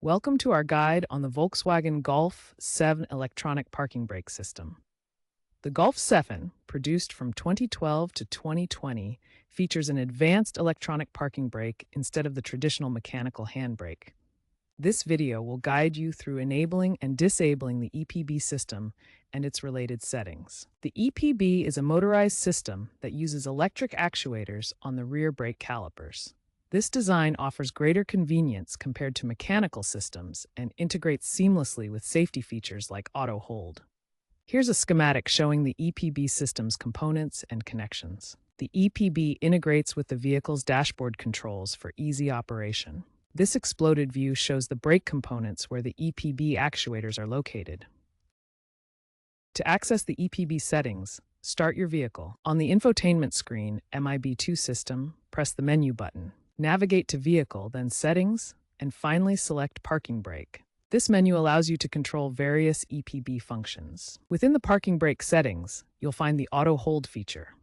Welcome to our guide on the Volkswagen Golf VII electronic parking brake system. The Golf VII, produced from 2012 to 2020, features an advanced electronic parking brake instead of the traditional mechanical handbrake. This video will guide you through enabling and disabling the EPB system and its related settings. The EPB is a motorized system that uses electric actuators on the rear brake calipers. This design offers greater convenience compared to mechanical systems and integrates seamlessly with safety features like auto hold. Here's a schematic showing the EPB system's components and connections. The EPB integrates with the vehicle's dashboard controls for easy operation. This exploded view shows the brake components where the EPB actuators are located. To access the EPB settings, start your vehicle. On the infotainment screen, MIB2 system, press the menu button. Navigate to Vehicle, then Settings, and finally select Parking Brake. This menu allows you to control various EPB functions. Within the parking brake settings, you'll find the Auto Hold feature.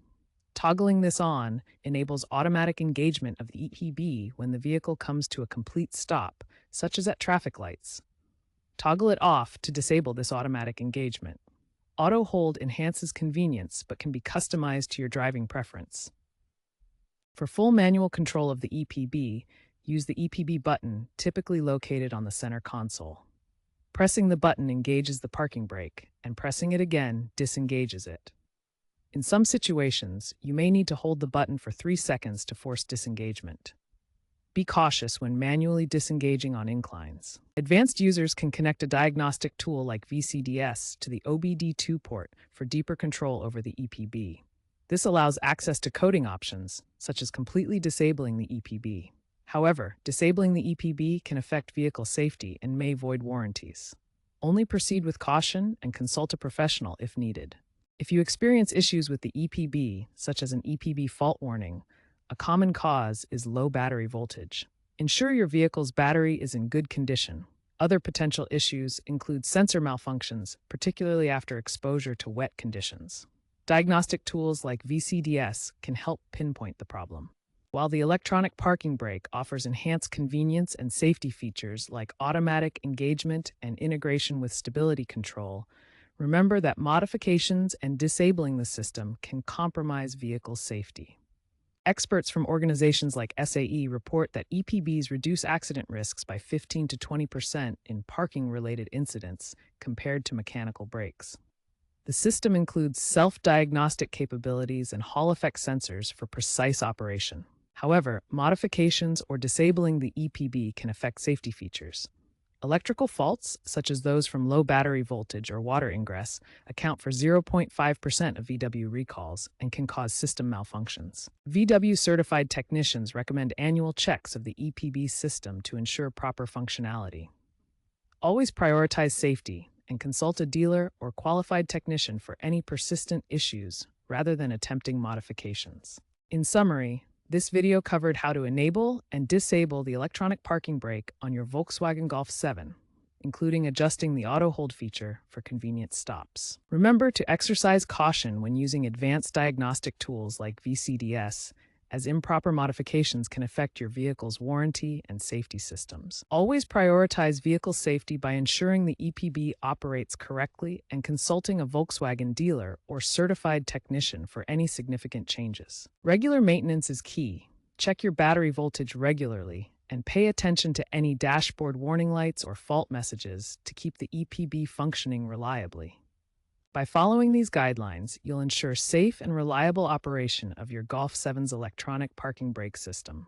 Toggling this on enables automatic engagement of the EPB when the vehicle comes to a complete stop, such as at traffic lights. Toggle it off to disable this automatic engagement. Auto Hold enhances convenience but can be customized to your driving preference. For full manual control of the EPB, use the EPB button, typically located on the center console. Pressing the button engages the parking brake, and pressing it again disengages it. In some situations, you may need to hold the button for 3 seconds to force disengagement. Be cautious when manually disengaging on inclines. Advanced users can connect a diagnostic tool like VCDS to the OBD2 port for deeper control over the EPB. This allows access to coding options, such as completely disabling the EPB. However, disabling the EPB can affect vehicle safety and may void warranties. Only proceed with caution and consult a professional if needed. If you experience issues with the EPB, such as an EPB fault warning, a common cause is low battery voltage. Ensure your vehicle's battery is in good condition. Other potential issues include sensor malfunctions, particularly after exposure to wet conditions. Diagnostic tools like VCDS can help pinpoint the problem. While the electronic parking brake offers enhanced convenience and safety features like automatic engagement and integration with stability control, remember that modifications and disabling the system can compromise vehicle safety. Experts from organizations like SAE report that EPBs reduce accident risks by 15 to 20% in parking-related incidents compared to mechanical brakes. The system includes self-diagnostic capabilities and Hall effect sensors for precise operation. However, modifications or disabling the EPB can affect safety features. Electrical faults, such as those from low battery voltage or water ingress, account for 0.5% of VW recalls and can cause system malfunctions. VW-certified technicians recommend annual checks of the EPB system to ensure proper functionality. Always prioritize safety and consult a dealer or qualified technician for any persistent issues rather than attempting modifications. In summary, this video covered how to enable and disable the electronic parking brake on your Volkswagen Golf VII, including adjusting the auto hold feature for convenient stops. Remember to exercise caution when using advanced diagnostic tools like VCDS, as improper modifications can affect your vehicle's warranty and safety systems. Always prioritize vehicle safety by ensuring the EPB operates correctly and consulting a Volkswagen dealer or certified technician for any significant changes. Regular maintenance is key. Check your battery voltage regularly and pay attention to any dashboard warning lights or fault messages to keep the EPB functioning reliably. By following these guidelines, you'll ensure safe and reliable operation of your Golf VII's electronic parking brake system.